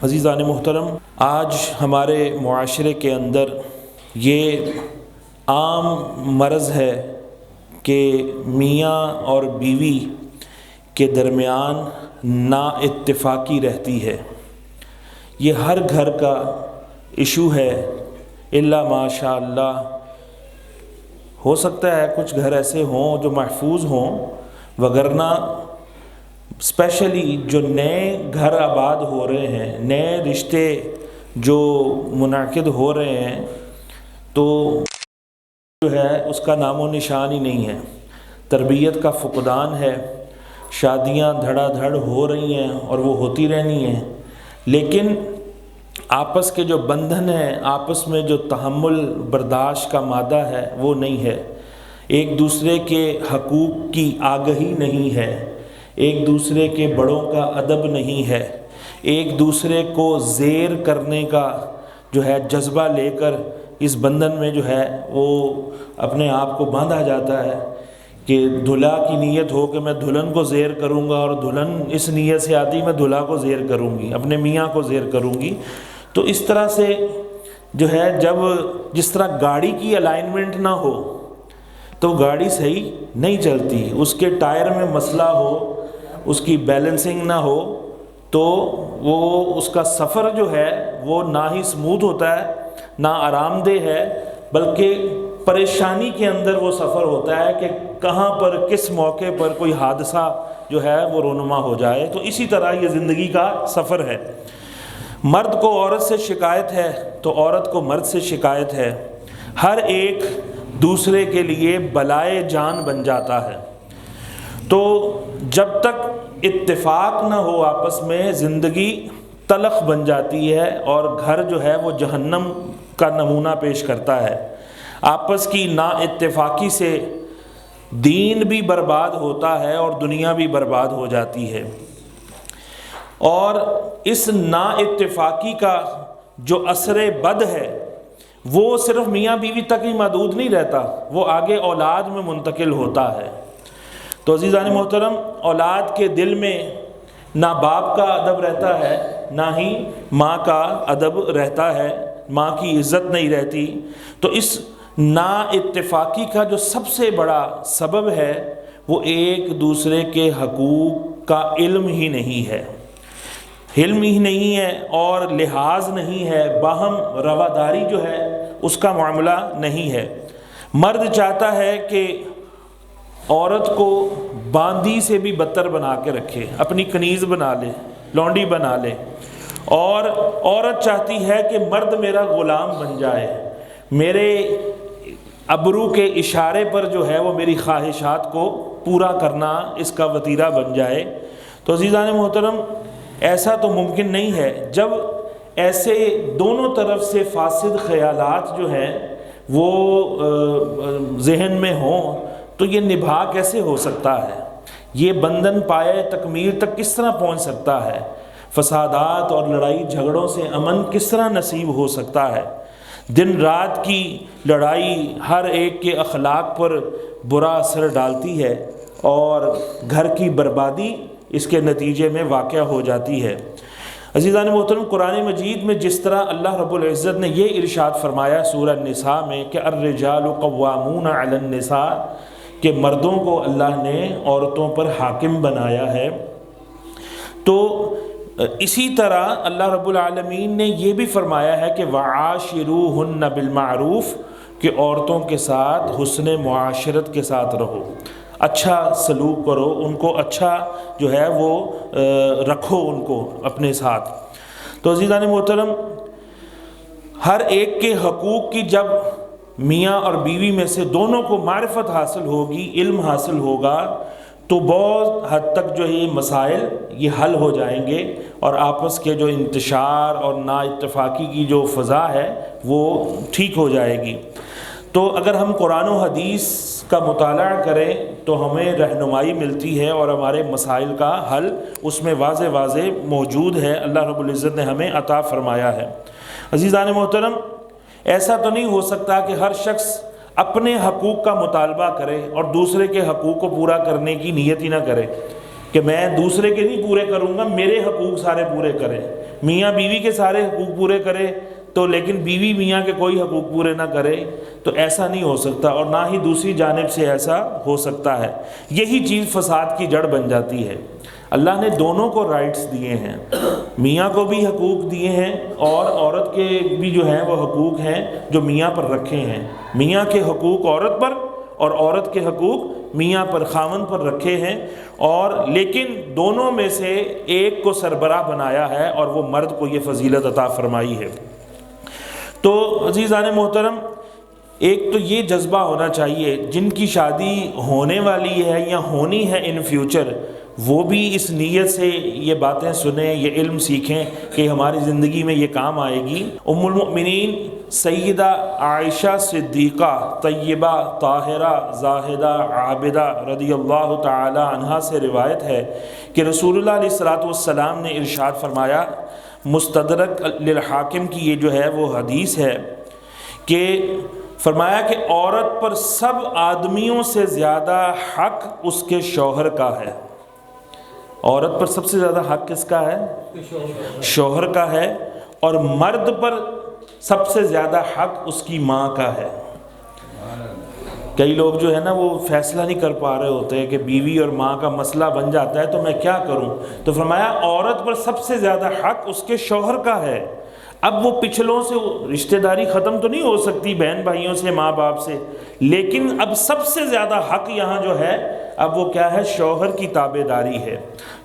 عزیزان محترم، آج ہمارے معاشرے کے اندر یہ عام مرض ہے کہ میاں اور بیوی کے درمیان نا اتفاقی رہتی ہے۔ یہ ہر گھر کا ایشو ہے الا ماشاء اللہ۔ ہو سکتا ہے کچھ گھر ایسے ہوں جو محفوظ ہوں، وگرنہ اسپیشلی جو نئے گھر آباد ہو رہے ہیں، نئے رشتے جو منعقد ہو رہے ہیں، تو جو ہے اس کا نام و نشان ہی نہیں ہے۔ تربیت کا فقدان ہے، شادیاں دھڑا دھڑ ہو رہی ہیں اور وہ ہوتی رہنی ہیں، لیکن آپس کے جو بندھن ہیں، آپس میں جو تحمل برداشت کا مادہ ہے وہ نہیں ہے۔ ایک دوسرے کے حقوق کی آگہی نہیں ہے، ایک دوسرے کے بڑوں کا ادب نہیں ہے، ایک دوسرے کو زیر کرنے کا جو ہے جذبہ لے کر اس بندھن میں جو ہے وہ اپنے آپ کو باندھا جاتا ہے کہ دلہا کی نیت ہو کہ میں دلہن کو زیر کروں گا، اور دلہن اس نیت سے آتی میں دلہا کو زیر کروں گی، اپنے میاں کو زیر کروں گی۔ تو اس طرح سے جو ہے جس طرح گاڑی کی الائنمنٹ نہ ہو تو گاڑی صحیح نہیں چلتی، اس کے ٹائر میں مسئلہ ہو، اس کی بیلنسنگ نہ ہو تو وہ اس کا سفر جو ہے وہ نہ ہی سموتھ ہوتا ہے، نہ آرام دہ ہے، بلکہ پریشانی کے اندر وہ سفر ہوتا ہے کہ کہاں پر کس موقع پر کوئی حادثہ جو ہے وہ رونما ہو جائے۔ تو اسی طرح یہ زندگی کا سفر ہے۔ مرد کو عورت سے شکایت ہے تو عورت کو مرد سے شکایت ہے، ہر ایک دوسرے کے لیے بلائے جان بن جاتا ہے۔ تو جب تک اتفاق نہ ہو آپس میں، زندگی تلخ بن جاتی ہے اور گھر جو ہے وہ جہنم کا نمونہ پیش کرتا ہے۔ آپس کی نا اتفاقی سے دین بھی برباد ہوتا ہے اور دنیا بھی برباد ہو جاتی ہے۔ اور اس نا اتفاقی کا جو اثر بد ہے وہ صرف میاں بیوی تک ہی محدود نہیں رہتا، وہ آگے اولاد میں منتقل ہوتا ہے۔ تو عزیزان محترم، اولاد کے دل میں نہ باپ کا ادب رہتا ہے، نہ ہی ماں کا ادب رہتا ہے، ماں کی عزت نہیں رہتی۔ تو اس نا اتفاقی کا جو سب سے بڑا سبب ہے وہ ایک دوسرے کے حقوق کا علم ہی نہیں ہے، علم ہی نہیں ہے اور لحاظ نہیں ہے، باہم رواداری جو ہے اس کا معاملہ نہیں ہے۔ مرد چاہتا ہے کہ عورت کو باندی سے بھی بدتر بنا کے رکھے، اپنی کنیز بنا لے، لونڈی بنا لے، اور عورت چاہتی ہے کہ مرد میرا غلام بن جائے، میرے ابرو کے اشارے پر جو ہے وہ میری خواہشات کو پورا کرنا اس کا وتیرہ بن جائے۔ تو عزیزان محترم، ایسا تو ممکن نہیں ہے۔ جب ایسے دونوں طرف سے فاسد خیالات جو ہیں وہ ذہن میں ہوں تو یہ نبھا کیسے ہو سکتا ہے؟ یہ بندھن پائے تکمیل تک کس طرح پہنچ سکتا ہے؟ فسادات اور لڑائی جھگڑوں سے امن کس طرح نصیب ہو سکتا ہے؟ دن رات کی لڑائی ہر ایک کے اخلاق پر برا اثر ڈالتی ہے اور گھر کی بربادی اس کے نتیجے میں واقع ہو جاتی ہے۔ عزیزان محترم، قرآن مجید میں جس طرح اللہ رب العزت نے یہ ارشاد فرمایا سورہ النساء میں کہ الرجال قوامون علی النساء، کہ مردوں کو اللہ نے عورتوں پر حاکم بنایا ہے، تو اسی طرح اللہ رب العالمین نے یہ بھی فرمایا ہے کہ وعاشروہن بالمعروف، کہ عورتوں کے ساتھ حسن معاشرت کے ساتھ رہو، اچھا سلوک کرو، ان کو اچھا جو ہے وہ رکھو ان کو اپنے ساتھ۔ تو عزیزان محترم، ہر ایک کے حقوق کی جب میاں اور بیوی میں سے دونوں کو معرفت حاصل ہوگی، علم حاصل ہوگا، تو بہت حد تک جو یہ مسائل یہ حل ہو جائیں گے اور آپس کے جو انتشار اور نا اتفاقی کی جو فضا ہے وہ ٹھیک ہو جائے گی۔ تو اگر ہم قرآن و حدیث کا مطالعہ کریں تو ہمیں رہنمائی ملتی ہے اور ہمارے مسائل کا حل اس میں واضح واضح موجود ہے، اللہ رب العزت نے ہمیں عطا فرمایا ہے۔ عزیزان محترم، ایسا تو نہیں ہو سکتا کہ ہر شخص اپنے حقوق کا مطالبہ کرے اور دوسرے کے حقوق کو پورا کرنے کی نیت ہی نہ کرے، کہ میں دوسرے کے نہیں پورے کروں گا، میرے حقوق سارے پورے کریں۔ میاں بیوی کے سارے حقوق پورے کرے تو لیکن بیوی میاں کے کوئی حقوق پورے نہ کرے تو ایسا نہیں ہو سکتا، اور نہ ہی دوسری جانب سے ایسا ہو سکتا ہے۔ یہی چیز فساد کی جڑ بن جاتی ہے۔ اللہ نے دونوں کو رائٹس دیے ہیں، میاں کو بھی حقوق دیے ہیں اور عورت کے بھی جو ہیں وہ حقوق ہیں جو میاں پر رکھے ہیں۔ میاں کے حقوق عورت پر اور عورت کے حقوق میاں پر، خاوند پر رکھے ہیں، اور لیکن دونوں میں سے ایک کو سربراہ بنایا ہے اور وہ مرد کو یہ فضیلت عطا فرمائی ہے۔ تو عزیزان محترم، ایک تو یہ جذبہ ہونا چاہیے جن کی شادی ہونے والی ہے یا ہونی ہے ان فیوچر، وہ بھی اس نیت سے یہ باتیں سنیں، یہ علم سیکھیں کہ ہماری زندگی میں یہ کام آئے گی۔ ام المؤمنین سیدہ عائشہ صدیقہ طیبہ طاہرہ زاہدہ عابدہ رضی اللہ تعالی عنہا سے روایت ہے کہ رسول اللہ علیہ الصلوۃ والسلام نے ارشاد فرمایا، مستدرک للحاکم کی یہ جو ہے وہ حدیث ہے، کہ فرمایا کہ عورت پر سب آدمیوں سے زیادہ حق اس کے شوہر کا ہے۔ عورت پر سب سے زیادہ حق کس کا ہے؟ شوہر کا ہے، اور مرد پر سب سے زیادہ حق اس کی ماں کا ہے۔ کئی لوگ جو ہے نا وہ فیصلہ نہیں کر پا رہے ہوتے ہیں کہ بیوی اور ماں کا مسئلہ بن جاتا ہے تو میں کیا کروں، تو فرمایا عورت پر سب سے زیادہ حق اس کے شوہر کا ہے۔ اب وہ پچھلوں سے رشتہ داری ختم تو نہیں ہو سکتی، بہن بھائیوں سے، ماں باپ سے، لیکن اب سب سے زیادہ حق یہاں جو ہے اب وہ کیا ہے؟ شوہر کی تابع داری ہے،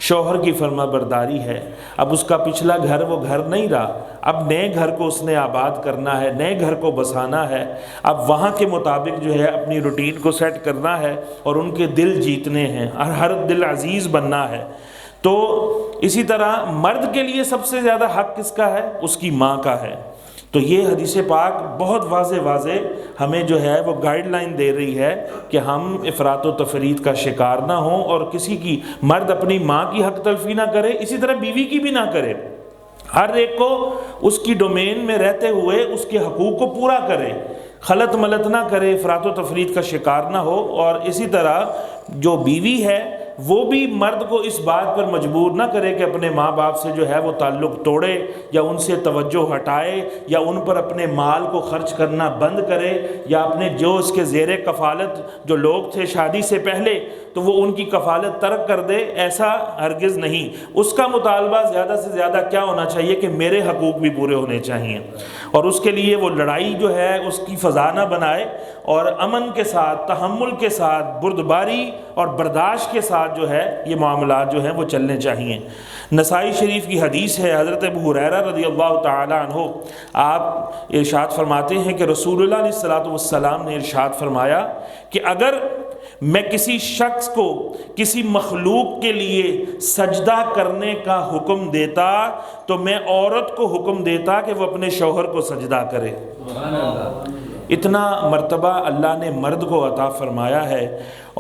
شوہر کی فرما برداری ہے۔ اب اس کا پچھلا گھر وہ گھر نہیں رہا، اب نئے گھر کو اس نے آباد کرنا ہے، نئے گھر کو بسانا ہے، اب وہاں کے مطابق جو ہے اپنی روٹین کو سیٹ کرنا ہے اور ان کے دل جیتنے ہیں، ہر دل عزیز بننا ہے۔ تو اسی طرح مرد کے لیے سب سے زیادہ حق کس کا ہے؟ اس کی ماں کا ہے۔ تو یہ حدیث پاک بہت واضح ہمیں جو ہے وہ گائیڈ لائن دے رہی ہے کہ ہم افراط و تفریط کا شکار نہ ہوں، اور کسی کی، مرد اپنی ماں کی حق تلفی نہ کرے، اسی طرح بیوی کی بھی نہ کرے، ہر ایک کو اس کی ڈومین میں رہتے ہوئے اس کے حقوق کو پورا کرے، خلط ملط نہ کرے، افراط و تفریط کا شکار نہ ہو۔ اور اسی طرح جو بیوی ہے وہ بھی مرد کو اس بات پر مجبور نہ کرے کہ اپنے ماں باپ سے جو ہے وہ تعلق توڑے یا ان سے توجہ ہٹائے یا ان پر اپنے مال کو خرچ کرنا بند کرے، یا اپنے جو اس کے زیر کفالت جو لوگ تھے شادی سے پہلے تو وہ ان کی کفالت ترک کر دے، ایسا ہرگز نہیں۔ اس کا مطالبہ زیادہ سے زیادہ کیا ہونا چاہیے کہ میرے حقوق بھی پورے ہونے چاہیے، اور اس کے لیے وہ لڑائی جو ہے اس کی فضا نہ بنائے، اور امن کے ساتھ، تحمل کے ساتھ، بردباری اور برداشت کے ساتھ جو ہے یہ معاملات جو ہیں وہ چلنے چاہیے۔ نسائی شریف کی حدیث ہے، حضرت ابو ہریرہ رضی اللہ تعالی عنہ آپ ارشاد فرماتے ہیں کہ رسول اللہ علیہ الصلوۃ والسلام نے ارشاد فرمایا کہ اگر میں کسی شخص کو کسی مخلوق کے لیے سجدہ کرنے کا حکم دیتا تو میں عورت کو حکم دیتا کہ وہ اپنے شوہر کو سجدہ کرے۔ اتنا مرتبہ اللہ نے مرد کو عطا فرمایا ہے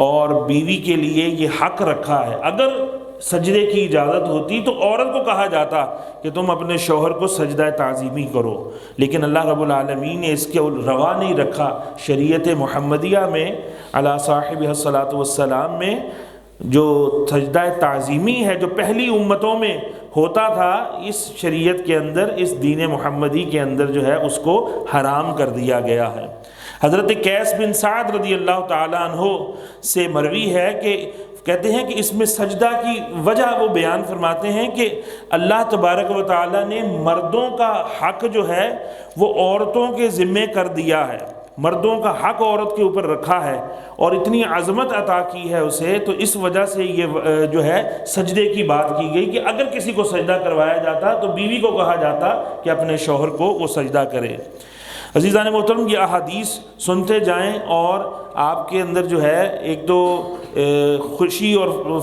اور بیوی کے لیے یہ حق رکھا ہے۔ اگر سجدے کی اجازت ہوتی تو عورت کو کہا جاتا کہ تم اپنے شوہر کو سجدہ تعظیمی کرو، لیکن اللہ رب العالمین نے اس کے روا نہیں رکھا۔ شریعت محمدیہ میں علی صاحب الصلاۃ والسلام میں جو سجدہ تعظیمی ہے جو پہلی امتوں میں ہوتا تھا، اس شریعت کے اندر، اس دین محمدی کے اندر جو ہے اس کو حرام کر دیا گیا ہے۔ حضرت قیس بن سعد رضی اللہ تعالی عنہ سے مروی ہے کہ کہتے ہیں کہ اس میں سجدہ کی وجہ وہ بیان فرماتے ہیں کہ اللہ تبارک و تعالی نے مردوں کا حق جو ہے وہ عورتوں کے ذمے کر دیا ہے، مردوں کا حق عورت کے اوپر رکھا ہے اور اتنی عظمت عطا کی ہے اسے، تو اس وجہ سے یہ جو ہے سجدے کی بات کی گئی کہ اگر کسی کو سجدہ کروایا جاتا تو بیوی کو کہا جاتا کہ اپنے شوہر کو وہ سجدہ کرے۔ عزیزان محترم، یہ احادیث سنتے جائیں اور آپ کے اندر جو ہے ایک تو خوشی اور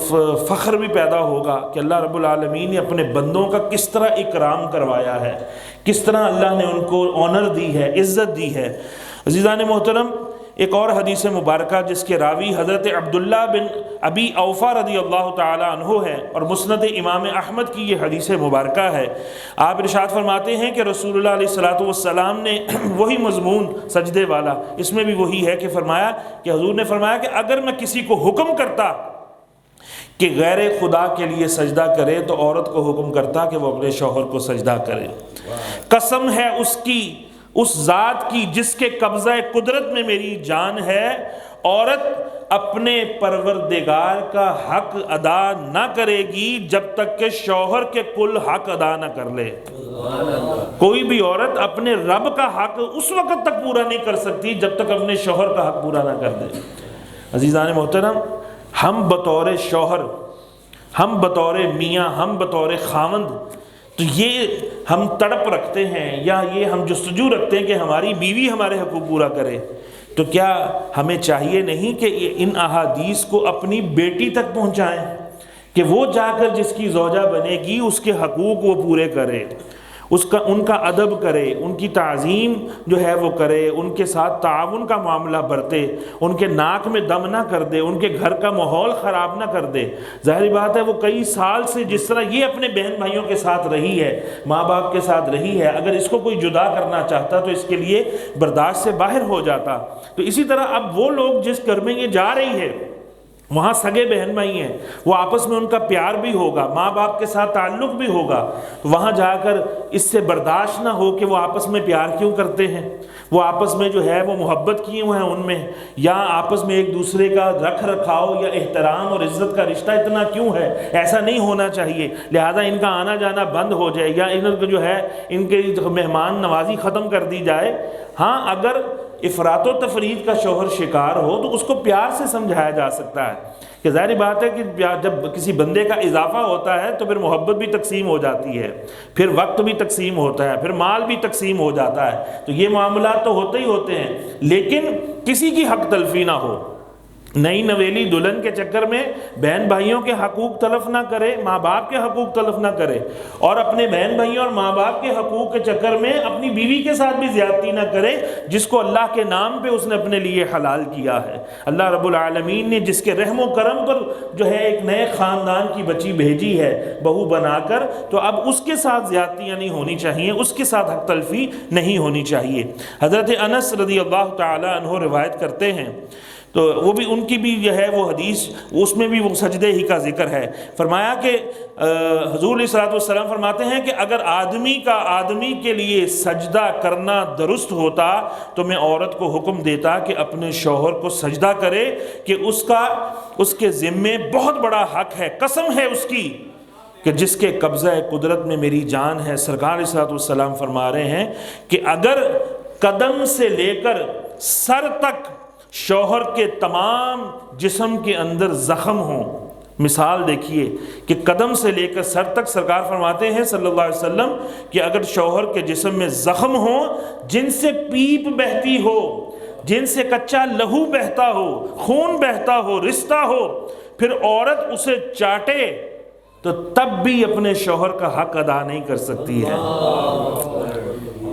فخر بھی پیدا ہوگا کہ اللہ رب العالمین نے اپنے بندوں کا کس طرح اکرام کروایا ہے، کس طرح اللہ نے ان کو آنر دی ہے، عزت دی ہے۔ عزیزان محترم، ایک اور حدیث مبارکہ جس کے راوی حضرت عبداللہ بن ابی اوفا رضی اللہ تعالی عنہ ہے اور مسند امام احمد کی یہ حدیث مبارکہ ہے، آپ ارشاد فرماتے ہیں کہ رسول اللہ علیہ الصلوۃ والسلام نے وہی مضمون سجدے والا، اس میں بھی وہی ہے کہ فرمایا کہ حضور نے فرمایا کہ اگر میں کسی کو حکم کرتا کہ غیر خدا کے لیے سجدہ کرے تو عورت کو حکم کرتا کہ وہ اپنے شوہر کو سجدہ کرے۔ قسم ہے اس ذات کی جس کے قبضہ قدرت میں میری جان ہے، عورت اپنے پروردگار کا حق ادا نہ کرے گی جب تک کہ شوہر کے کل حق ادا نہ کر لے۔ کوئی بھی عورت اپنے رب کا حق اس وقت تک پورا نہیں کر سکتی جب تک اپنے شوہر کا حق پورا نہ کر دے۔ عزیزان محترم، ہم بطور شوہر، ہم بطور میاں، ہم بطور خاوند، تو یہ ہم تڑپ رکھتے ہیں یا یہ ہم جستجو رکھتے ہیں کہ ہماری بیوی ہمارے حقوق پورا کرے، تو کیا ہمیں چاہیے نہیں کہ ان احادیث کو اپنی بیٹی تک پہنچائیں کہ وہ جا کر جس کی زوجہ بنے گی اس کے حقوق وہ پورے کرے، ان کا ادب کرے، ان کی تعظیم جو ہے وہ کرے، ان کے ساتھ تعاون کا معاملہ برتے، ان کے ناک میں دم نہ کر دے، ان کے گھر کا ماحول خراب نہ کر دے۔ ظاہری بات ہے وہ کئی سال سے جس طرح یہ اپنے بہن بھائیوں کے ساتھ رہی ہے، ماں باپ کے ساتھ رہی ہے، اگر اس کو کوئی جدا کرنا چاہتا تو اس کے لیے برداشت سے باہر ہو جاتا۔ تو اسی طرح اب وہ لوگ جس گھر میں یہ جا رہی ہے وہاں سگے بہن بھائی ہیں، وہ آپس میں ان کا پیار بھی ہوگا، ماں باپ کے ساتھ تعلق بھی ہوگا، وہاں جا کر اس سے برداشت نہ ہو کہ وہ آپس میں پیار کیوں کرتے ہیں، وہ آپس میں جو ہے وہ محبت کیوں ہیں ان میں، یا آپس میں ایک دوسرے کا رکھ رکھاؤ یا احترام اور عزت کا رشتہ اتنا کیوں ہے، ایسا نہیں ہونا چاہیے، لہذا ان کا آنا جانا بند ہو جائے یا ان کو جو ہے ان کے مہمان نوازی ختم کر دی جائے۔ ہاں اگر افراط و تفرید کا شوہر شکار ہو تو اس کو پیار سے سمجھایا جا سکتا ہے کہ ظاہری بات ہے کہ جب کسی بندے کا اضافہ ہوتا ہے تو پھر محبت بھی تقسیم ہو جاتی ہے، پھر وقت بھی تقسیم ہوتا ہے، پھر مال بھی تقسیم ہو جاتا ہے، تو یہ معاملات تو ہوتے ہی ہوتے ہیں، لیکن کسی کی حق تلفی نہ ہو۔ نئی نویلی دلہن کے چکر میں بہن بھائیوں کے حقوق تلف نہ کرے، ماں باپ کے حقوق تلف نہ کرے، اور اپنے بہن بھائیوں اور ماں باپ کے حقوق کے چکر میں اپنی بیوی کے ساتھ بھی زیادتی نہ کرے جس کو اللہ کے نام پہ اس نے اپنے لیے حلال کیا ہے۔ اللہ رب العالمین نے جس کے رحم و کرم پر جو ہے ایک نئے خاندان کی بچی بھیجی ہے بہو بنا کر، تو اب اس کے ساتھ زیادتیاں نہیں ہونی چاہیے، اس کے ساتھ حق تلفی نہیں ہونی چاہیے۔ حضرت انس رضی اللہ تعالی عنہ روایت کرتے ہیں، تو وہ بھی ان کی بھی جو ہے وہ حدیث، اس میں بھی وہ سجدے ہی کا ذکر ہے۔ فرمایا کہ حضور علیہ الصلوۃ والسلام فرماتے ہیں کہ اگر آدمی کے لیے سجدہ کرنا درست ہوتا تو میں عورت کو حکم دیتا کہ اپنے شوہر کو سجدہ کرے، کہ اس کے ذمے بہت بڑا حق ہے، قسم ہے اس کی کہ جس کے قبضہ قدرت میں میری جان ہے۔ سرکار علیہ الصلوۃ والسلام فرما رہے ہیں کہ اگر قدم سے لے کر سر تک شوہر کے تمام جسم کے اندر زخم ہوں، مثال دیکھیے کہ قدم سے لے کر سر تک، سرکار فرماتے ہیں صلی اللہ علیہ وسلم کہ اگر شوہر کے جسم میں زخم ہوں جن سے پیپ بہتی ہو، جن سے کچا لہو بہتا ہو، خون بہتا ہو، رشتہ ہو، پھر عورت اسے چاٹے تو تب بھی اپنے شوہر کا حق ادا نہیں کر سکتی ہے۔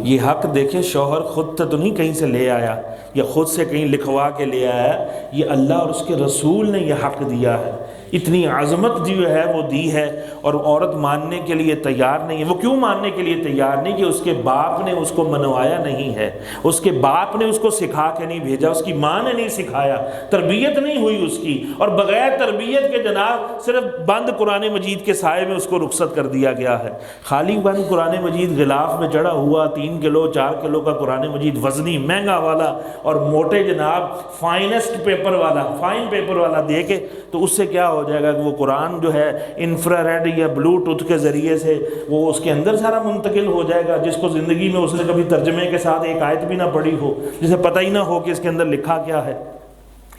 یہ حق دیکھیں شوہر خود تو نہیں کہیں سے لے آیا یا خود سے کہیں لکھوا کے لے آیا، یہ اللہ اور اس کے رسول نے یہ حق دیا ہے۔ اتنی عظمت جو ہے وہ دی ہے، اور عورت ماننے کے لیے تیار نہیں ہے۔ وہ کیوں ماننے کے لیے تیار نہیں؟ کہ اس کے باپ نے اس کو منوایا نہیں ہے، اس کے باپ نے اس کو سکھا کے نہیں بھیجا، اس کی ماں نے نہیں سکھایا، تربیت نہیں ہوئی اس کی، اور بغیر تربیت کے جناب صرف بند قرآن مجید کے سائے میں اس کو رخصت کر دیا گیا ہے۔ خالی بند قرآن مجید غلاف میں چڑھا ہوا 3 کلو 4 کلو کا قرآن مجید وزنی مہنگا والا اور موٹے جناب فائنسٹ پیپر والا، فائن پیپر والا دے کے، تو اس سے کیا ہو جائے گا کہ وہ قرآن جو ہے انفرا ریڈ یا بلوٹوتھ کے ذریعے سے وہ اس کے اندر سارا منتقل ہو جائے گا، جس کو زندگی میں اس نے کبھی ترجمے کے ساتھ ایک آیت بھی نہ پڑھی ہو، جسے پتہ ہی نہ ہو کہ اس کے اندر لکھا کیا ہے،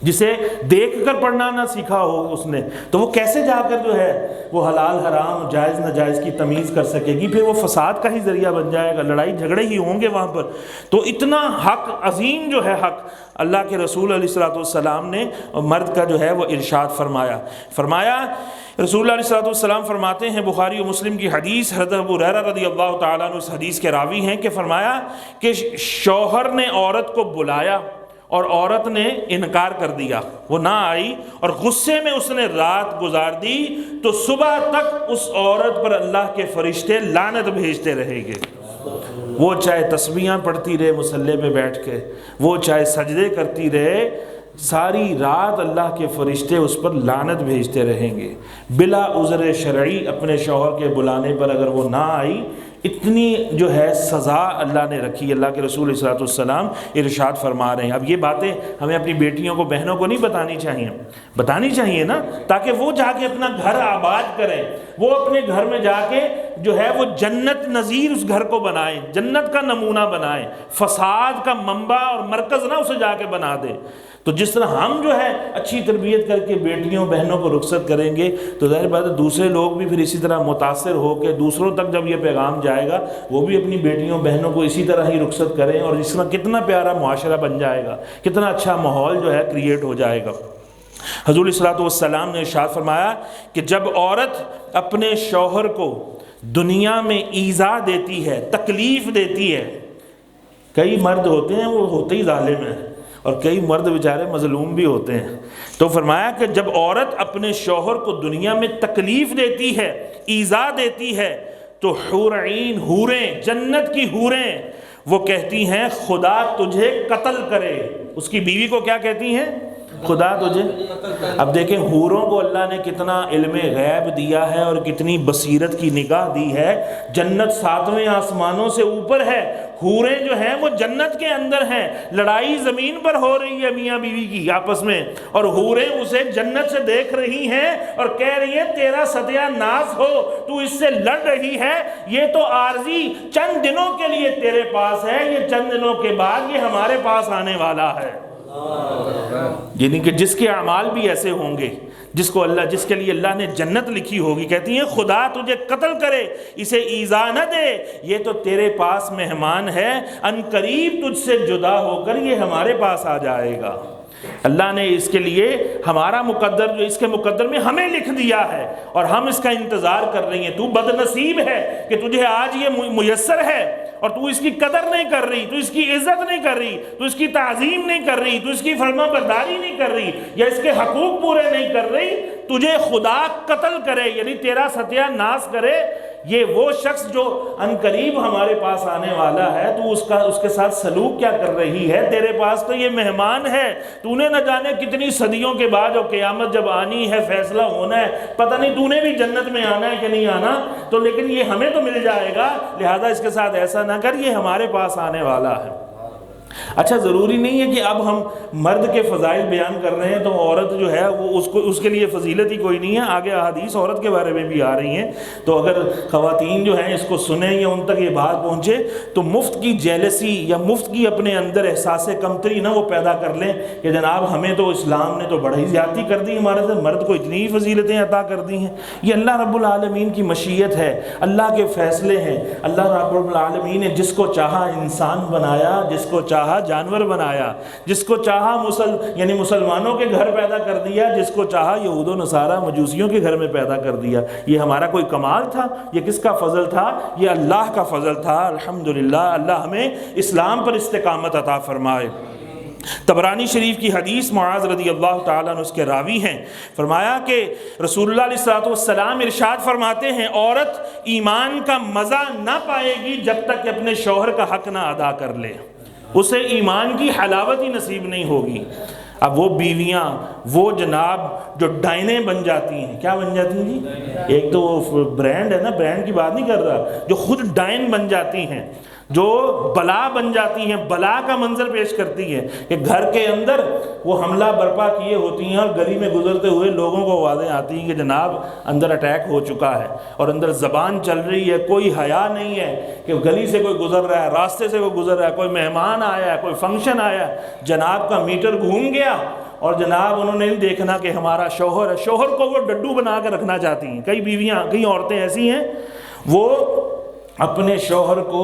جسے دیکھ کر پڑھنا نہ سیکھا ہو اس نے، تو وہ کیسے جا کر جو ہے وہ حلال حرام جائز ناجائز کی تمیز کر سکے گی؟ پھر وہ فساد کا ہی ذریعہ بن جائے گا، لڑائی جھگڑے ہی ہوں گے وہاں پر۔ تو اتنا حق عظیم جو ہے حق اللہ کے رسول علیہ الصلوۃ والسلام نے مرد کا جو ہے وہ ارشاد فرمایا رسول اللہ علیہ الصلوۃ والسلام فرماتے ہیں، بخاری و مسلم کی حدیث، حضرت ابو ہریرہ رضی اللہ تعالیٰ عنہ اس حدیث کے راوی ہیں، کہ فرمایا کہ شوہر نے عورت کو بلایا اور عورت نے انکار کر دیا، وہ نہ آئی اور غصے میں اس نے رات گزار دی، تو صبح تک اس عورت پر اللہ کے فرشتے لعنت بھیجتے رہیں گے۔ وہ چاہے تسبیحاں پڑھتی رہے مصلی پہ بیٹھ کے، وہ چاہے سجدے کرتی رہے، ساری رات اللہ کے فرشتے اس پر لعنت بھیجتے رہیں گے بلا عذر شرعی، اپنے شوہر کے بلانے پر اگر وہ نہ آئی، اتنی جو ہے سزا اللہ نے رکھی۔ اللہ کے رسول صلی اللہ علیہ وسلم ارشاد فرما رہے ہیں۔ اب یہ باتیں ہمیں اپنی بیٹیوں کو، بہنوں کو نہیں بتانی چاہیے نا، تاکہ وہ جا کے اپنا گھر آباد کریں، وہ اپنے گھر میں جا کے جو ہے وہ جنت نظیر اس گھر کو بنائیں، جنت کا نمونہ بنائیں، فساد کا منبع اور مرکز نہ اسے جا کے بنا دیں۔ تو جس طرح ہم جو ہے اچھی تربیت کر کے بیٹیوں بہنوں کو رخصت کریں گے تو ظاہر بات ہے دوسرے لوگ بھی پھر اسی طرح متاثر ہو کے دوسروں تک جب یہ پیغام جائے گا وہ بھی اپنی بیٹیوں بہنوں کو اسی طرح ہی رخصت کریں، اور اس طرح کتنا پیارا معاشرہ بن جائے گا، کتنا اچھا ماحول جو ہے کریٹ ہو جائے گا۔ حضور صلی اللہ علیہ وسلم نے ارشاد فرمایا کہ جب عورت اپنے شوہر کو دنیا میں ایذا دیتی ہے، تکلیف دیتی ہے، کئی مرد ہوتے ہیں وہ ہوتے ہی ظالم ہیں اور کئی مرد بیچارے مظلوم بھی ہوتے ہیں، تو فرمایا کہ جب عورت اپنے شوہر کو دنیا میں تکلیف دیتی ہے، ایذا دیتی ہے، تو حور عین، حوریں، جنت کی حوریں وہ کہتی ہیں خدا تجھے قتل کرے۔ اس کی بیوی کو کیا کہتی ہیں؟ خدا تجھے۔ اب دیکھیں حوروں کو اللہ نے کتنا علم غیب دیا ہے اور کتنی بصیرت کی نگاہ دی ہے۔ جنت 7ویں آسمانوں سے اوپر ہے، حوریں جو ہیں وہ جنت کے اندر ہیں، لڑائی زمین پر ہو رہی ہے میاں بیوی کی آپس میں، اور حوریں اسے جنت سے دیکھ رہی ہیں اور کہہ رہی ہیں تیرا ستیہ ناس ہو، تو اس سے لڑ رہی ہے، یہ تو عارضی چند دنوں کے لیے تیرے پاس ہے، یہ چند دنوں کے بعد یہ ہمارے پاس آنے والا ہے۔ یعنی کہ جس کے اعمال بھی ایسے ہوں گے، جس کے لیے اللہ نے جنت لکھی ہوگی، کہتی ہیں خدا تجھے قتل کرے، اسے ایذا نہ دے، یہ تو تیرے پاس مہمان ہے، ان قریب تجھ سے جدا ہو کر یہ ہمارے پاس آ جائے گا۔ اللہ نے اس کے لیے ہمارا مقدر جو اس کے مقدر میں ہمیں لکھ دیا ہے اور ہم اس کا انتظار کر رہی ہیں۔ تو بد نصیب ہے کہ تجھے آج یہ میسر ہے اور تو اس کی قدر نہیں کر رہی، تو اس کی عزت نہیں کر رہی، تو اس کی تعظیم نہیں کر رہی، تو اس کی فرما برداری نہیں کر رہی یا اس کے حقوق پورے نہیں کر رہی، تجھے خدا قتل کرے یعنی تیرا ستیہ ناس کرے۔ یہ وہ شخص جو عنقریب ہمارے پاس آنے والا ہے، تو اس کے ساتھ سلوک کیا کر رہی ہے؟ تیرے پاس تو یہ مہمان ہے، تو نے نہ جانے کتنی صدیوں کے بعد اور قیامت جب آنی ہے، فیصلہ ہونا ہے، پتہ نہیں تو نے بھی جنت میں آنا ہے کہ نہیں آنا، تو لیکن یہ ہمیں تو مل جائے گا، لہذا اس کے ساتھ ایسا نہ کر، یہ ہمارے پاس آنے والا ہے۔ اچھا ضروری نہیں ہے کہ اب ہم مرد کے فضائل بیان کر رہے ہیں تو عورت جو ہے وہ اس کے لیے فضیلت ہی کوئی نہیں ہے، آگے احادیث عورت کے بارے میں بھی آ رہی ہیں، تو اگر خواتین جو ہیں اس کو سنیں یا ان تک یہ بات پہنچے تو مفت کی جیلسی یا مفت کی اپنے اندر احساس کمتری نہ وہ پیدا کر لیں کہ جناب ہمیں تو اسلام نے تو بڑی زیادتی کر دی، ہمارے سے مرد کو اتنی فضیلتیں عطا کر دی ہیں۔ یہ اللہ رب العالمین کی مشیت ہے، اللہ کے فیصلے ہیں۔ اللہ رب العالمین نے جس کو چاہا انسان بنایا، جس کو چاہا جانور بنایا، جس کو چاہا یعنی مسلمانوں کے گھر پیدا کر دیا، جس کو چاہا یہود و نصارہ مجوسیوں کے گھر میں پیدا کر دیا۔ یہ ہمارا کوئی کمال تھا؟ یہ کس کا فضل تھا؟ یہ اللہ کا فضل تھا۔ الحمدللہ، اللہ ہمیں اسلام پر استقامت عطا فرمائے۔ طبرانی شریف کی حدیث، معاذ رضی اللہ تعالیٰ عنہ اس کے راوی ہیں، فرمایا کہ رسول اللہ علیہ السلام ارشاد فرماتے ہیں عورت ایمان کا مزہ نہ پائے گی جب تک کہ اپنے شوہر کا حق نہ ادا کر لے، اسے ایمان کی حلاوت ہی نصیب نہیں ہوگی۔ اب وہ بیویاں، وہ جناب جو ڈائنیں بن جاتی ہیں، کیا بن جاتی ہیں جی؟ ایک تو وہ برانڈ ہے نا، برانڈ کی بات نہیں کر رہا، جو خود ڈائن بن جاتی ہیں، جو بلا بن جاتی ہیں، بلا کا منظر پیش کرتی ہیں کہ گھر کے اندر وہ حملہ برپا کیے ہوتی ہیں اور گلی میں گزرتے ہوئے لوگوں کو آوازیں آتی ہیں کہ جناب اندر اٹیک ہو چکا ہے، اور اندر زبان چل رہی ہے، کوئی حیا نہیں ہے کہ گلی سے کوئی گزر رہا ہے، راستے سے کوئی گزر رہا ہے، کوئی مہمان آیا ہے، کوئی فنکشن آیا ہے، جناب کا میٹر گھوم گیا اور جناب انہوں نے نہیں دیکھنا کہ ہمارا شوہر ہے، شوہر کو وہ ڈڈو بنا کے رکھنا چاہتی ہیں۔ کئی بیویاں، کئی عورتیں ایسی ہیں وہ اپنے شوہر کو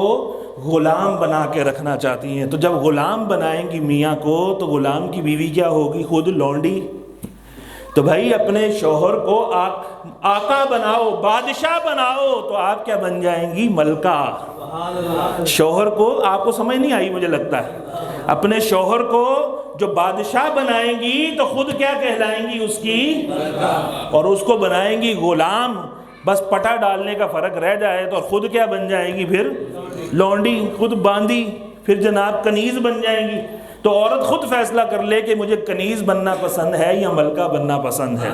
غلام بنا کے رکھنا چاہتی ہیں، تو جب غلام بنائیں گی میاں کو تو غلام کی بیوی کیا ہوگی؟ خود لونڈی۔ تو بھائی اپنے شوہر کو آقا بناؤ، بادشاہ بناؤ، تو آپ کیا بن جائیں گی؟ ملکہ۔ شوہر کو، آپ کو سمجھ نہیں آئی مجھے لگتا ہے، اپنے شوہر کو جو بادشاہ بنائیں گی تو خود کیا کہلائیں گی؟ اس کی ملکہ۔ اور اس کو بنائیں گی غلام، بس پٹا ڈالنے کا فرق رہ جائے تو خود کیا بن جائے گی؟ پھر لونڈی، خود باندھی، پھر جناب کنیز بن جائیں گی۔ تو عورت خود فیصلہ کر لے کہ مجھے کنیز بننا پسند ہے یا ملکہ بننا پسند ہے،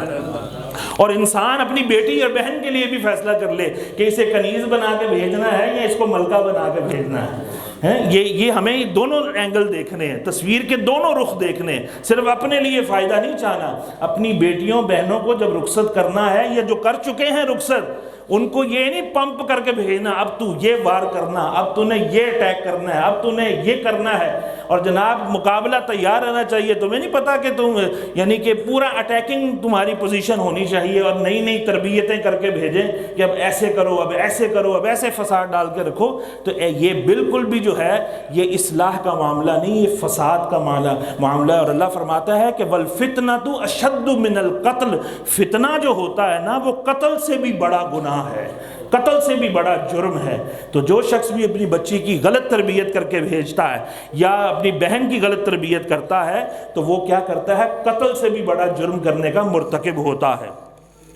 اور انسان اپنی بیٹی اور بہن کے لیے بھی فیصلہ کر لے کہ اسے کنیز بنا کے بھیجنا ہے یا اس کو ملکہ بنا کے بھیجنا ہے۔ یہ ہمیں دونوں اینگل دیکھنے ہیں، تصویر کے دونوں رخ دیکھنے ہیں، صرف اپنے لیے فائدہ نہیں چاہنا، اپنی بیٹیوں بہنوں کو جب رخصت کرنا ہے یا جو کر چکے ہیں رخصت، ان کو یہ نہیں پمپ کر کے بھیجنا اب تو یہ وار کرنا، اب تو نے یہ اٹیک کرنا ہے، اب تو نے یہ کرنا ہے، اور جناب مقابلہ تیار رہنا چاہیے۔ تمہیں نہیں پتا کہ تم یعنی کہ پورا اٹیکنگ تمہاری پوزیشن ہونی چاہیے، اور نئی نئی تربیتیں کر کے بھیجیں کہ اب ایسے کرو، اب ایسے کرو، اب ایسے فساد ڈال کے رکھو، تو یہ بالکل بھی جو ہے یہ اصلاح کا معاملہ نہیں، یہ فساد کا معاملہ ہے۔ اور اللہ فرماتا ہے کہ وَالْفِتْنَةُ أَشَدُّ مِنَ الْقَتْلِ، فتنہ جو ہوتا ہے نا وہ قتل سے بھی بڑا گناہ ہے، قتل سے بھی بڑا جرم ہے۔ تو جو شخص بھی اپنی بچی کی غلط تربیت کر کے بھیجتا ہے یا اپنی بہن کی غلط تربیت کرتا ہے تو وہ کیا کرتا ہے؟ قتل سے بھی بڑا جرم کرنے کا مرتکب ہوتا ہے۔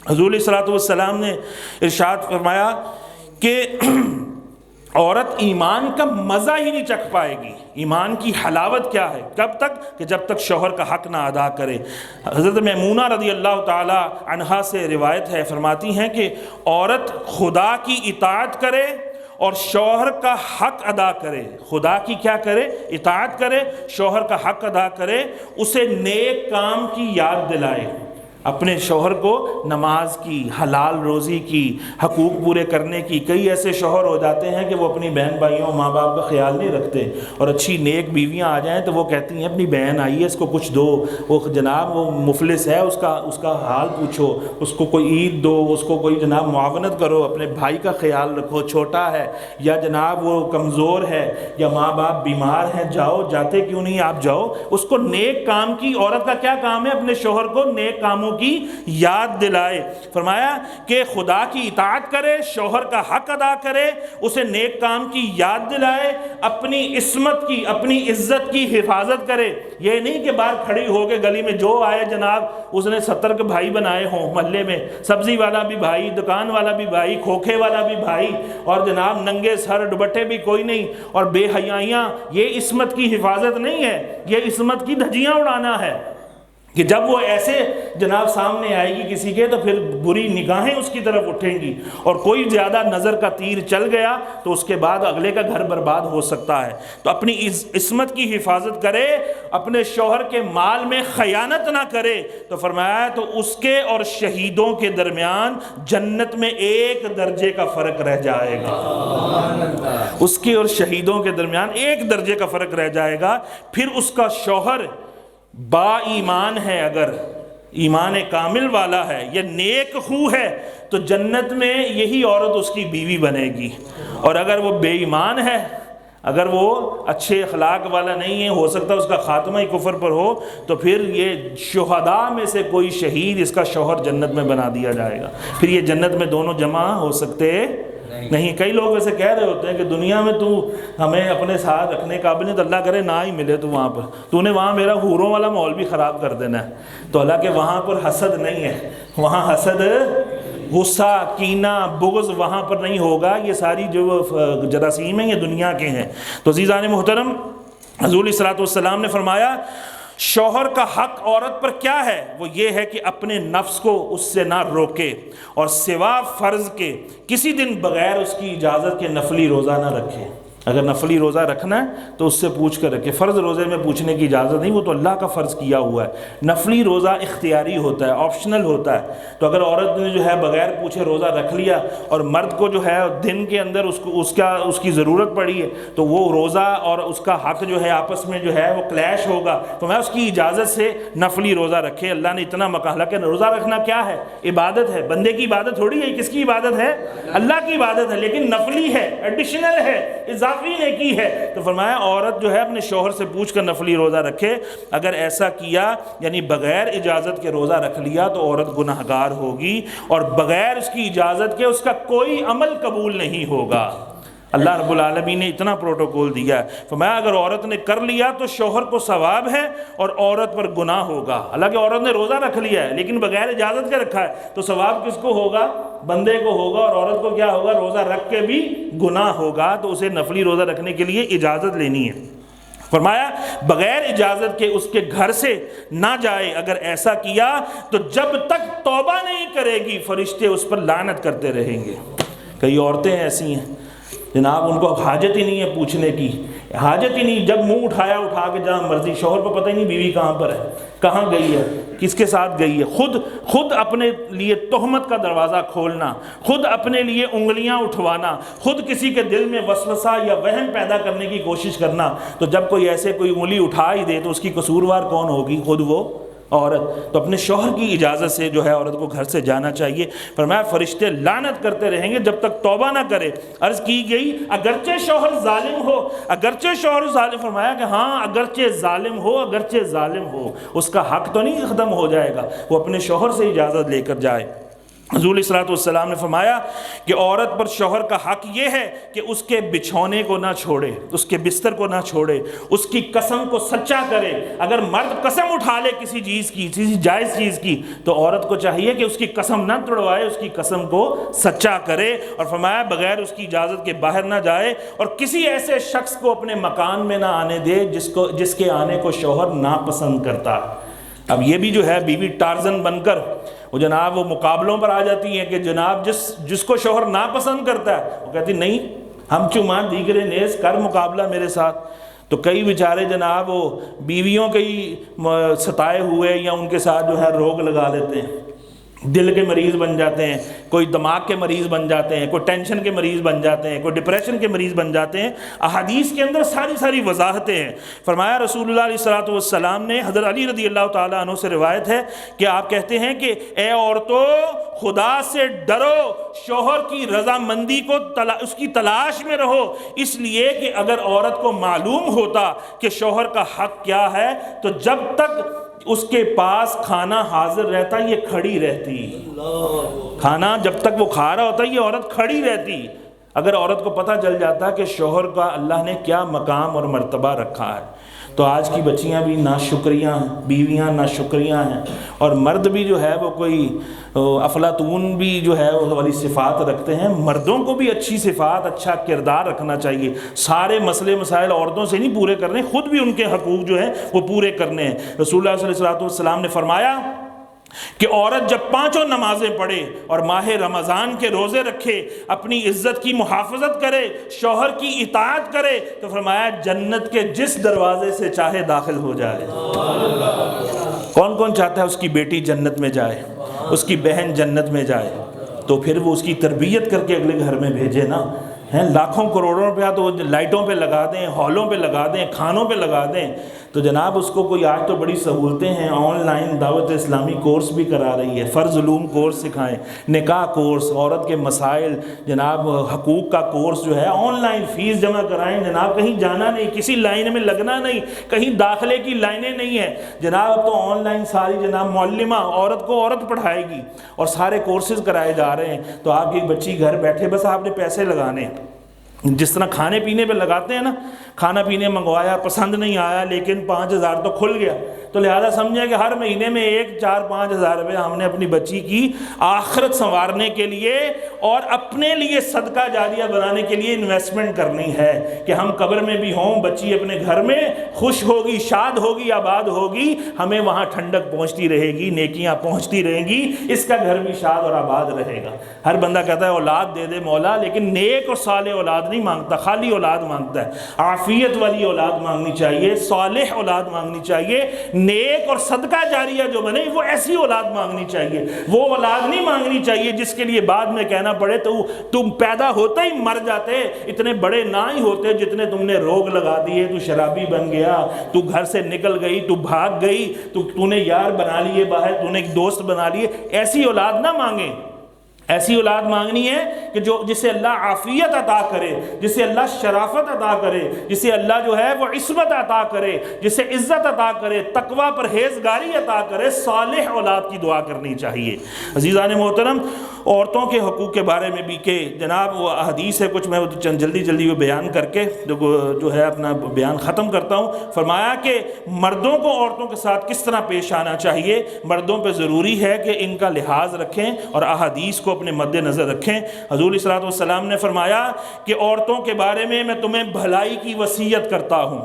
حضور علیہ الصلوۃ والسلام نے ارشاد فرمایا کہ عورت ایمان کا مزہ ہی نہیں چکھ پائے گی۔ ایمان کی حلاوت کیا ہے؟ کب تک؟ کہ جب تک شوہر کا حق نہ ادا کرے۔ حضرت میمونہ رضی اللہ تعالی عنہا سے روایت ہے، فرماتی ہیں کہ عورت خدا کی اطاعت کرے اور شوہر کا حق ادا کرے، خدا کی کیا کرے؟ اطاعت کرے، شوہر کا حق ادا کرے، اسے نیک کام کی یاد دلائے، اپنے شوہر کو نماز کی، حلال روزی کی، حقوق پورے کرنے کی۔ کئی ایسے شوہر ہو جاتے ہیں کہ وہ اپنی بہن بھائیوں ماں باپ کا خیال نہیں رکھتے، اور اچھی نیک بیویاں آ جائیں تو وہ کہتی ہیں اپنی بہن آئی ہے اس کو کچھ دو، وہ جناب وہ مفلس ہے اس کا حال پوچھو، اس کو کوئی عید دو، اس کو کوئی جناب معاونت کرو، اپنے بھائی کا خیال رکھو، چھوٹا ہے یا جناب وہ کمزور ہے یا ماں باپ بیمار ہیں، جاؤ، جاتے کیوں نہیں آپ جاؤ۔ اس کو نیک کام کی، عورت کا کیا کام ہے؟ اپنے شوہر کو نیک کاموں کی یاد دلائے۔ فرمایا کہ خدا کی اطاعت کرے، شوہر کا حق ادا کرے، اسے نیک کام کی یاد دلائے، اپنی عصمت کی، اپنی عزت کی حفاظت کرے۔ یہ نہیں کہ باہر کھڑی ہو کے گلی میں جو آئے جناب اس نے 70 کے بھائی بنائے ہوں محلے میں، سبزی والا بھی بھائی، دکان والا بھی بھائی، کھوکھے والا بھی بھائی، اور جناب ننگے سر دوپٹے بھی کوئی نہیں، اور بے حیائیاں۔ یہ عصمت کی حفاظت نہیں ہے، یہ عصمت کی دھجیاں اڑانا ہے کہ جب وہ ایسے جناب سامنے آئے گی کسی کے تو پھر بری نگاہیں اس کی طرف اٹھیں گی، اور کوئی زیادہ نظر کا تیر چل گیا تو اس کے بعد اگلے کا گھر برباد ہو سکتا ہے۔ تو اپنی عصمت کی حفاظت کرے، اپنے شوہر کے مال میں خیانت نہ کرے۔ تو فرمایا تو اس کے اور شہیدوں کے درمیان جنت میں 1 درجے کا فرق رہ جائے گا، اس کے اور شہیدوں کے درمیان 1 درجے کا فرق رہ جائے گا۔ پھر اس کا شوہر با ایمان ہے، اگر ایمان کامل والا ہے یا نیک خو ہے تو جنت میں یہی عورت اس کی بیوی بنے گی، اور اگر وہ بے ایمان ہے، اگر وہ اچھے اخلاق والا نہیں ہے، ہو سکتا ہے اس کا خاتمہ ہی کفر پر ہو، تو پھر یہ شہداء میں سے کوئی شہید اس کا شوہر جنت میں بنا دیا جائے گا۔ پھر یہ جنت میں دونوں جمع ہو سکتے نہیں۔ کئی لوگ ایسے کہہ رہے ہوتے ہیں کہ دنیا میں تو ہمیں اپنے ساتھ رکھنے قابل نہیں، تو اللہ کرے نہ ہی ملے تو وہاں پر، تو نے وہاں میرا حوروں والا ماحول بھی خراب کر دینا ہے۔ تو اللہ کہ وہاں پر حسد نہیں ہے، وہاں حسد، غصہ، کینہ، بغض وہاں پر نہیں ہوگا۔ یہ ساری جو جراثیم ہیں یہ دنیا کے ہیں۔ تو عزیزان محترم، حضور علیہ الصلوۃ والسلام نے فرمایا شوہر کا حق عورت پر کیا ہے؟ وہ یہ ہے کہ اپنے نفس کو اس سے نہ روکے، اور سوا فرض کے کسی دن بغیر اس کی اجازت کے نفلی روزہ نہ رکھے۔ اگر نفلی روزہ رکھنا ہے تو اس سے پوچھ کر رکھے، فرض روزے میں پوچھنے کی اجازت نہیں، وہ تو اللہ کا فرض کیا ہوا ہے۔ نفلی روزہ اختیاری ہوتا ہے، آپشنل ہوتا ہے۔ تو اگر عورت نے جو ہے بغیر پوچھے روزہ رکھ لیا اور مرد کو جو ہے دن کے اندر اس کی ضرورت پڑی ہے تو وہ روزہ اور اس کا حق جو ہے آپس میں جو ہے وہ کلیش ہوگا، تو میں اس کی اجازت سے نفلی روزہ رکھے۔ اللہ نے اتنا مقاصد کہ روزہ رکھنا کیا ہے؟ عبادت ہے، بندے کی عبادت تھوڑی ہے، کس کی عبادت ہے؟ اللہ کی عبادت ہے، لیکن نفلی ہے، ایڈیشنل ہے، اضافی نے کی ہے۔ تو فرمایا عورت جو ہے اپنے شوہر سے پوچھ کر نفلی روزہ رکھے۔ اگر ایسا کیا یعنی بغیر اجازت کے روزہ رکھ لیا تو عورت گناہگار ہوگی، اور بغیر اس کی اجازت کے اس کا کوئی عمل قبول نہیں ہوگا۔ اللہ رب العالمین نے اتنا پروٹوکول دیا ہے۔ فرمایا اگر عورت نے کر لیا تو شوہر کو ثواب ہے اور عورت پر گناہ ہوگا۔ حالانکہ عورت نے روزہ رکھ لیا ہے لیکن بغیر اجازت کے رکھا ہے، تو ثواب کس کو ہوگا؟ بندے کو ہوگا، اور عورت کو کیا ہوگا؟ روزہ رکھ کے بھی گناہ ہوگا۔ تو اسے نفلی روزہ رکھنے کے لیے اجازت لینی ہے۔ فرمایا بغیر اجازت کے اس کے گھر سے نہ جائے، اگر ایسا کیا تو جب تک توبہ نہیں کرے گی فرشتے اس پر لعنت کرتے رہیں گے۔ کئی عورتیں ایسی ہیں جناب، ان کو حاجت ہی نہیں ہے پوچھنے کی، حاجت ہی نہیں، جب منہ اٹھا کے جہاں مرضی، شوہر کو پتہ ہی نہیں بیوی کہاں پر ہے، کہاں گئی ہے، کس کے ساتھ گئی ہے، خود اپنے لیے تہمت کا دروازہ کھولنا، خود اپنے لیے انگلیاں اٹھوانا، خود کسی کے دل میں وسوسہ یا وہم پیدا کرنے کی کوشش کرنا۔ تو جب کوئی ایسے کوئی انگلی اٹھا ہی دے تو اس کی قصوروار کون ہوگی؟ خود وہ عورت۔ تو اپنے شوہر کی اجازت سے جو ہے عورت کو گھر سے جانا چاہیے۔ فرمایا فرشتے لعنت کرتے رہیں گے جب تک توبہ نہ کرے۔ عرض کی گئی اگرچہ شوہر ظالم ہو، اگرچہ شوہر ظالم، فرمایا کہ ہاں اگرچہ ظالم ہو، اگرچہ ظالم ہو، اس کا حق تو نہیں ختم ہو جائے گا، وہ اپنے شوہر سے اجازت لے کر جائے۔ حضور علیہ الصلوۃ والسلام نے فرمایا کہ عورت پر شوہر کا حق یہ ہے کہ اس کے بچھونے کو نہ چھوڑے، اس کے بستر کو نہ چھوڑے، اس کی قسم کو سچا کرے۔ اگر مرد قسم اٹھا لے کسی چیز کی، کسی جائز چیز کی، تو عورت کو چاہیے کہ اس کی قسم نہ توڑوائے، اس کی قسم کو سچا کرے۔ اور فرمایا بغیر اس کی اجازت کے باہر نہ جائے، اور کسی ایسے شخص کو اپنے مکان میں نہ آنے دے جس کے آنے کو شوہر ناپسند کرتا۔ اب یہ بھی جو ہے بیوی ٹارزن بن کر وہ جناب وہ مقابلوں پر آ جاتی ہیں کہ جناب جس کو شوہر ناپسند کرتا ہے وہ کہتی نہیں، ہم چمان دیگرے نیز کر مقابلہ میرے ساتھ۔ تو کئی بیچارے جناب وہ بیویوں کے ہی ستائے ہوئے یا ان کے ساتھ جو ہے روگ لگا لیتے ہیں، دل کے مریض بن جاتے ہیں، کوئی دماغ کے مریض بن جاتے ہیں، کوئی ٹینشن کے مریض بن جاتے ہیں، کوئی ڈپریشن کے مریض بن جاتے ہیں۔ احادیث کے اندر ساری وضاحتیں ہیں۔ فرمایا رسول اللہ علیہ الصلوۃ والسلام نے، حضرت علی رضی اللہ تعالیٰ عنہ سے روایت ہے کہ آپ کہتے ہیں کہ اے عورتوں خدا سے ڈرو، شوہر کی رضامندی کو اس کی تلاش میں رہو، اس لیے کہ اگر عورت کو معلوم ہوتا کہ شوہر کا حق کیا ہے تو جب تک اس کے پاس کھانا حاضر رہتا یہ کھڑی رہتی، کھانا جب تک وہ کھا رہا ہوتا یہ عورت کھڑی رہتی۔ اگر عورت کو پتہ چل جاتا کہ شوہر کا اللہ نے کیا مقام اور مرتبہ رکھا ہے۔ تو آج کی بچیاں بھی ناشکریاں ہیں، بیویاں ناشکریاں ہیں، اور مرد بھی جو ہے وہ کوئی افلاطون بھی جو ہے وہ والی صفات رکھتے ہیں۔ مردوں کو بھی اچھی صفات، اچھا کردار رکھنا چاہیے۔ سارے مسئلے مسائل عورتوں سے نہیں پورے کرنے، خود بھی ان کے حقوق جو ہیں وہ پورے کرنے ہیں۔ رسول اللہ صلی اللہ علیہ وسلم نے فرمایا کہ عورت جب 5 نمازیں پڑھے اور ماہ رمضان کے روزے رکھے، اپنی عزت کی محافظت کرے، شوہر کی اطاعت کرے، تو فرمایا جنت کے جس دروازے سے چاہے داخل ہو جائے۔ کون کون چاہتا ہے اس کی بیٹی جنت میں جائے، اس کی بہن جنت میں جائے؟ تو پھر وہ اس کی تربیت کر کے اگلے گھر میں بھیجے نا۔ لاکھوں کروڑوں روپیہ تو لائٹوں پہ لگا دیں، ہالوں پہ لگا دیں، کھانوں پہ لگا دیں، تو جناب اس کو کوئی، آج تو بڑی سہولتیں ہیں، آن لائن دعوت اسلامی کورس بھی کرا رہی ہے، فرض علوم کورس سکھائیں، نکاح کورس، عورت کے مسائل، جناب حقوق کا کورس جو ہے آن لائن، فیس جمع کرائیں جناب، کہیں جانا نہیں، کسی لائن میں لگنا نہیں، کہیں داخلے کی لائنیں نہیں ہیں جناب۔ اب تو آن لائن ساری جناب معلمہ عورت کو عورت پڑھائے گی، اور سارے کورسز کرائے جا رہے ہیں۔ تو آپ کی بچی گھر بیٹھے، بس آپ نے پیسے لگانے، جس طرح کھانے پینے پہ لگاتے ہیں نا، کھانا پینے منگوایا، پسند نہیں آیا، لیکن 5,000 تو کھل گیا، تو لہذا سمجھے کہ ہر مہینے میں 4-5 ہزار روپے ہم نے اپنی بچی کی آخرت سنوارنے کے لیے اور اپنے لیے صدقہ جاریہ بنانے کے لیے انویسٹمنٹ کرنی ہے، کہ ہم قبر میں بھی ہوں، بچی اپنے گھر میں خوش ہوگی، شاد ہوگی، آباد ہوگی، ہمیں وہاں ٹھنڈک پہنچتی رہے گی، نیکیاں پہنچتی رہیں گی، اس کا گھر بھی شاد اور آباد رہے گا۔ ہر بندہ کہتا ہے اولاد دے دے مولا، لیکن نیک اور صالح اولاد نہیں مانگتا، خالی اولاد مانگتا ہے۔ عافیت والی اولاد مانگنی چاہیے، صالح اولاد مانگنی چاہیے، نیک اور صدقہ جاریہ جو بنے وہ ایسی اولاد مانگنی چاہیے۔ وہ اولاد نہیں مانگنی چاہیے جس کے لیے بعد میں کہنا پڑے تو تم پیدا ہوتا ہی مر جاتے، اتنے بڑے نہ ہی ہوتے جتنے تم نے روگ لگا دیے، تو شرابی بن گیا، تو گھر سے نکل گئی، تو بھاگ گئی، تو نے یار بنا لیے باہر، تو نے ایک دوست بنا لیے۔ ایسی اولاد نہ مانگیں۔ ایسی اولاد مانگنی ہے کہ جسے اللہ عافیت عطا کرے، جسے اللہ شرافت عطا کرے، جسے اللہ جو ہے وہ عصمت عطا کرے، جسے عزت عطا کرے، تقوی پرہیزگاری عطا کرے۔ صالح اولاد کی دعا کرنی چاہیے۔ عزیزان محترم، عورتوں کے حقوق کے بارے میں بھی کہ جناب وہ حدیث ہے کچھ، میں جلدی وہ بیان کر کے جو ہے اپنا بیان ختم کرتا ہوں۔ فرمایا کہ مردوں کو عورتوں کے ساتھ کس طرح پیش آنا چاہیے، مردوں پہ ضروری ہے کہ ان کا لحاظ رکھیں اور احادیث کو اپنے مد نظر رکھیں۔ حضور علیہ الصلوۃ والسلام نے فرمایا کہ عورتوں کے بارے میں میں تمہیں بھلائی کی وصیت کرتا ہوں،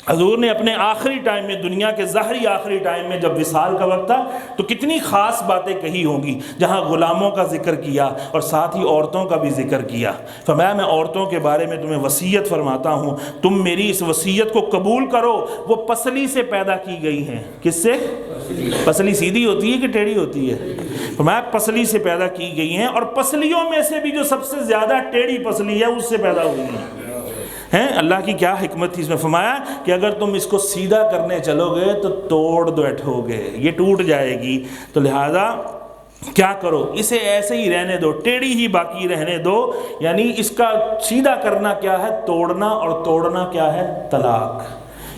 حضور نے اپنے آخری ٹائم میں، دنیا کے ظاہری آخری ٹائم میں جب وصال کا وقت تھا تو کتنی خاص باتیں کہی ہوں گی، جہاں غلاموں کا ذکر کیا اور ساتھ ہی عورتوں کا بھی ذکر کیا۔ فرمایا میں عورتوں کے بارے میں تمہیں وصیت فرماتا ہوں، تم میری اس وصیت کو قبول کرو، وہ پسلی سے پیدا کی گئی ہیں۔ کس سے؟ پسلی سیدھی ہوتی ہے کہ ٹیڑھی ہوتی ہے؟ فرمایا پسلی سے پیدا کی گئی ہیں، اور پسلیوں میں سے بھی جو سب سے زیادہ ٹیڑھی پسلی ہے اس سے پیدا ہوئی ہیں۔ اللہ کی کیا حکمت تھی اس میں۔ فرمایا کہ اگر تم اس کو سیدھا کرنے چلو گے تو توڑ بیٹھو گے، یہ ٹوٹ جائے گی، تو لہذا کیا کرو، اسے ایسے ہی رہنے دو، ٹیڑھی ہی باقی رہنے دو۔ یعنی اس کا سیدھا کرنا کیا ہے؟ توڑنا، اور توڑنا کیا ہے؟ طلاق۔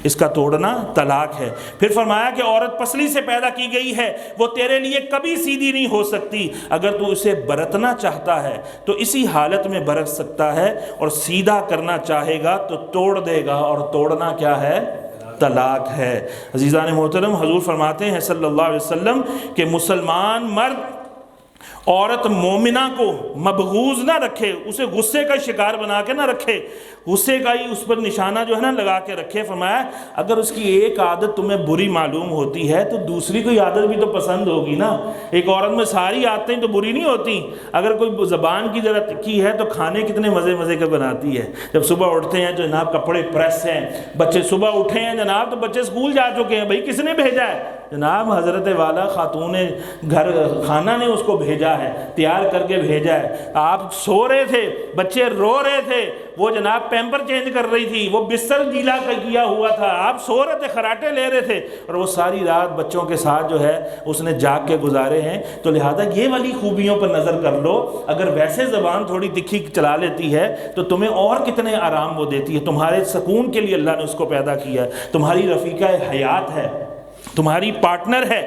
اس کا توڑنا طلاق ہے۔ پھر فرمایا کہ عورت پسلی سے پیدا کی گئی ہے، وہ تیرے لیے کبھی سیدھی نہیں ہو سکتی، اگر تو اسے برتنا چاہتا ہے تو اسی حالت میں برت سکتا ہے، اور سیدھا کرنا چاہے گا تو توڑ دے گا، اور توڑنا کیا ہے؟ طلاق ہے۔ عزیزان محترم، حضور فرماتے ہیں صلی اللہ علیہ وسلم کہ مسلمان مرد عورت مومنہ کو مبغوض نہ رکھے، اسے غصے کا شکار بنا کے نہ رکھے، غصے کا ہی اس پر نشانہ جو ہے نا لگا کے رکھے۔ فرمایا اگر اس کی ایک عادت تمہیں بری معلوم ہوتی ہے تو دوسری کوئی عادت بھی تو پسند ہوگی نا۔ ایک عورت میں ساری عادتیں تو بری نہیں ہوتی، اگر کوئی زبان کی ذرا تکھی ہے تو کھانے کتنے مزے مزے کے بناتی ہے۔ جب صبح اٹھتے ہیں تو جناب کپڑے پریس ہیں، بچے صبح اٹھے ہیں جناب تو بچے اسکول جا چکے ہیں، بھائی کس نے بھیجا ہے؟ جناب حضرت والا خاتون گھر خانہ نے اس کو بھیجا ہے، تیار کر کے بھیجا ہے۔ آپ سو رہے تھے، بچے رو رہے تھے، وہ جناب پیمپر چینج کر رہی تھی، وہ بستر گیلا کیا ہوا تھا، آپ سو رہے تھے، خراٹے لے رہے تھے، اور وہ ساری رات بچوں کے ساتھ جو ہے اس نے جاگ کے گزارے ہیں۔ تو لہذا یہ والی خوبیوں پر نظر کر لو، اگر ویسے زبان تھوڑی تکھی چلا لیتی ہے تو تمہیں اور کتنے آرام وہ دیتی ہے۔ تمہارے سکون کے لیے اللہ نے اس کو پیدا کیا ہے، تمہاری رفیقہ حیات ہے، تمہاری پارٹنر ہے۔